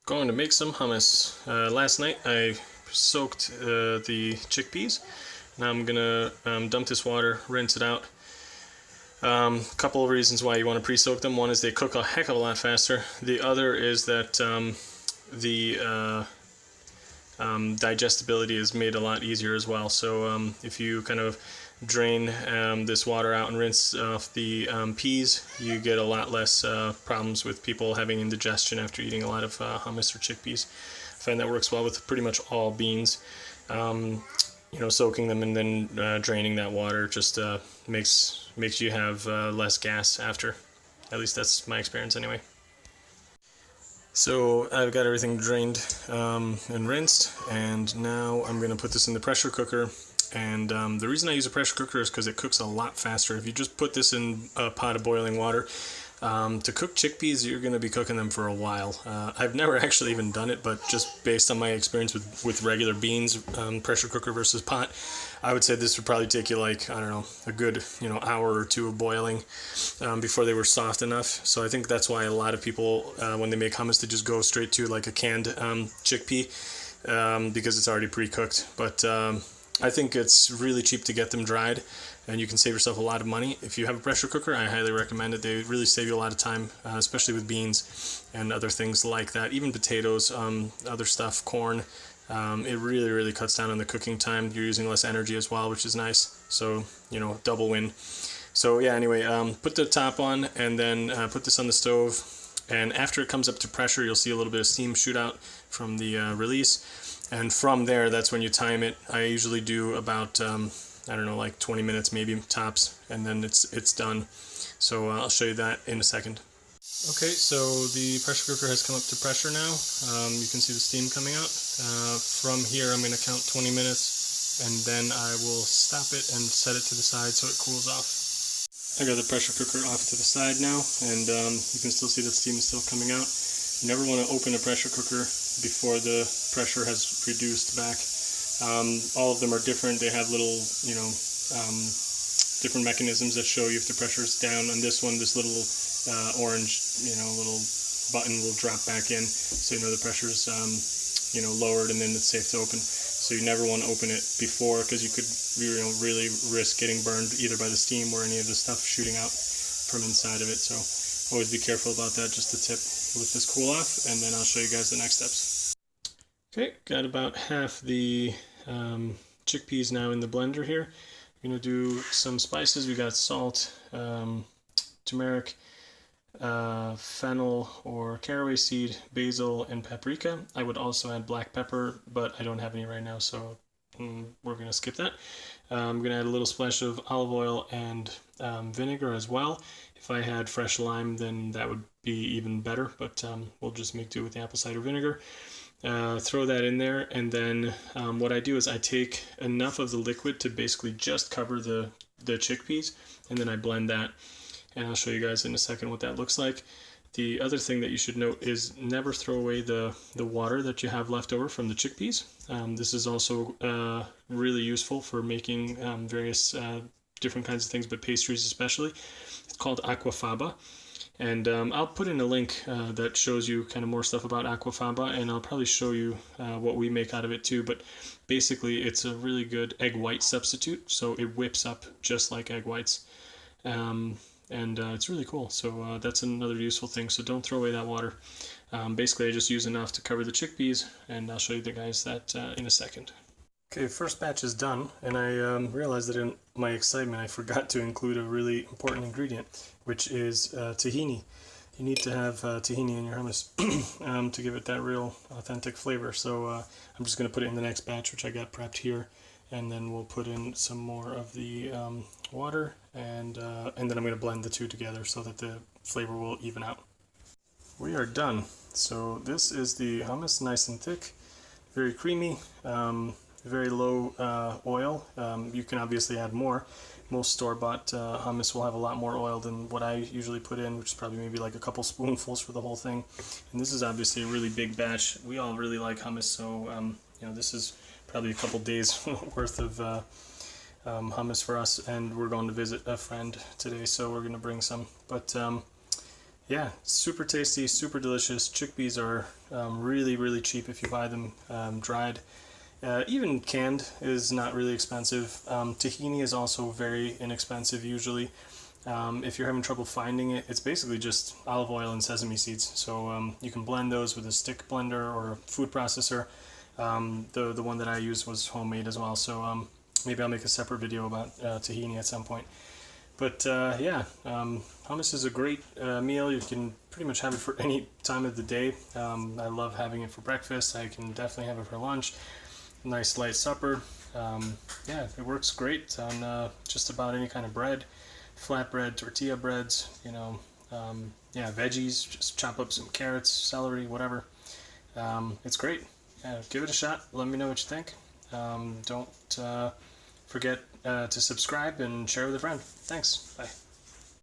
Going to make some hummus. Last night I soaked the chickpeas. Now I'm gonna dump this water, rinse it out. A couple of reasons why you want to pre-soak them. One is they cook a heck of a lot faster. The other is that the digestibility is made a lot easier as well. So if you kind of drain this water out and rinse off the peas, you get a lot less problems with people having indigestion after eating a lot of hummus or chickpeas. I find that works well with pretty much all beans. Soaking them and then draining that water just makes you have less gas after. At least that's my experience anyway. So I've got everything drained and rinsed, and now I'm going to put this in the pressure cooker. And the reason I use a pressure cooker is because it cooks a lot faster. If you just put this in a pot of boiling water, to cook chickpeas, you're going to be cooking them for a while. I've never actually even done it, but just based on my experience with regular beans, pressure cooker versus pot, I would say this would probably take you like, I don't know, a good hour or two of boiling before they were soft enough. So I think that's why a lot of people, when they make hummus, they just go straight to like a canned chickpea because it's already pre-cooked. But I think it's really cheap to get them dried, and you can save yourself a lot of money. If you have a pressure cooker, I highly recommend it. They really save you a lot of time, especially with beans and other things like that. Even potatoes, other stuff, corn. It really, really cuts down on the cooking time. You're using less energy as well, which is nice. So, double win. So yeah, anyway, put the top on and then put this on the stove. And after it comes up to pressure, you'll see a little bit of steam shoot out from the release. And from there, that's when you time it. I usually do about, like 20 minutes maybe tops, and then it's done. So I'll show you that in a second. Okay, so the pressure cooker has come up to pressure now. You can see the steam coming out. From here, I'm going to count 20 minutes, and then I will stop it and set it to the side so it cools off. I got the pressure cooker off to the side now, and you can still see the steam is still coming out. You never want to open a pressure cooker before the pressure has reduced back. All of them are different. They have little, different mechanisms that show you if the pressure is down. On this one, this little orange, little button will drop back in, so the pressure's, lowered, and then it's safe to open. So you never want to open it before, because you could, really risk getting burned either by the steam or any of the stuff shooting out from inside of it. So always be careful about that. Just a tip. Let this cool off, and then I'll show you guys the next steps. Okay, got about half the chickpeas now in the blender here. I'm going to do some spices. We got salt, turmeric, fennel or caraway seed, basil, and paprika. I would also add black pepper, but I don't have any right now, so we're going to skip that. I'm going to add a little splash of olive oil and vinegar as well. If I had fresh lime, then that would be even better, but we'll just make do with the apple cider vinegar. Throw that in there, and then what I do is I take enough of the liquid to basically just cover the chickpeas, and then I blend that, and I'll show you guys in a second what that looks like. The other thing that you should note is never throw away the water that you have left over from the chickpeas. This is also really useful for making various different kinds of things, but pastries especially. It's called aquafaba. And I'll put in a link that shows you kind of more stuff about aquafaba, and I'll probably show you what we make out of it too. But basically, it's a really good egg white substitute, so it whips up just like egg whites. And it's really cool. So that's another useful thing. So don't throw away that water. Basically, I just use enough to cover the chickpeas, and I'll show you the guys that in a second. Okay, first batch is done, and I realized that in my excitement I forgot to include a really important ingredient, which is tahini. You need to have tahini in your hummus to give it that real authentic flavor. So I'm just going to put it in the next batch, which I got prepped here, and then we'll put in some more of the water, and then I'm going to blend the two together so that the flavor will even out. We are done. So this is the hummus, nice and thick, very creamy. Very low oil. You can obviously add more. Most store-bought hummus will have a lot more oil than what I usually put in, which is probably maybe like a couple spoonfuls for the whole thing. And this is obviously a really big batch. We all really like hummus, so this is probably a couple days worth of hummus for us. And we're going to visit a friend today, so we're going to bring some. But Yeah, super tasty, super delicious. Chickpeas are really, really cheap if you buy them dried. Even canned is not really expensive. Tahini is also very inexpensive usually. If you're having trouble finding it, it's basically just olive oil and sesame seeds. So you can blend those with a stick blender or a food processor. The one that I used was homemade as well. So maybe I'll make a separate video about tahini at some point. But yeah, hummus is a great meal. You can pretty much have it for any time of the day. I love having it for breakfast. I can definitely have it for lunch. Nice light supper. Yeah, it works great on just about any kind of bread, flatbread, tortilla breads, you know, yeah, veggies, just chop up some carrots, celery, whatever. It's great. Yeah, give it a shot. Let me know what you think. Don't forget to subscribe and share with a friend. Thanks. Bye.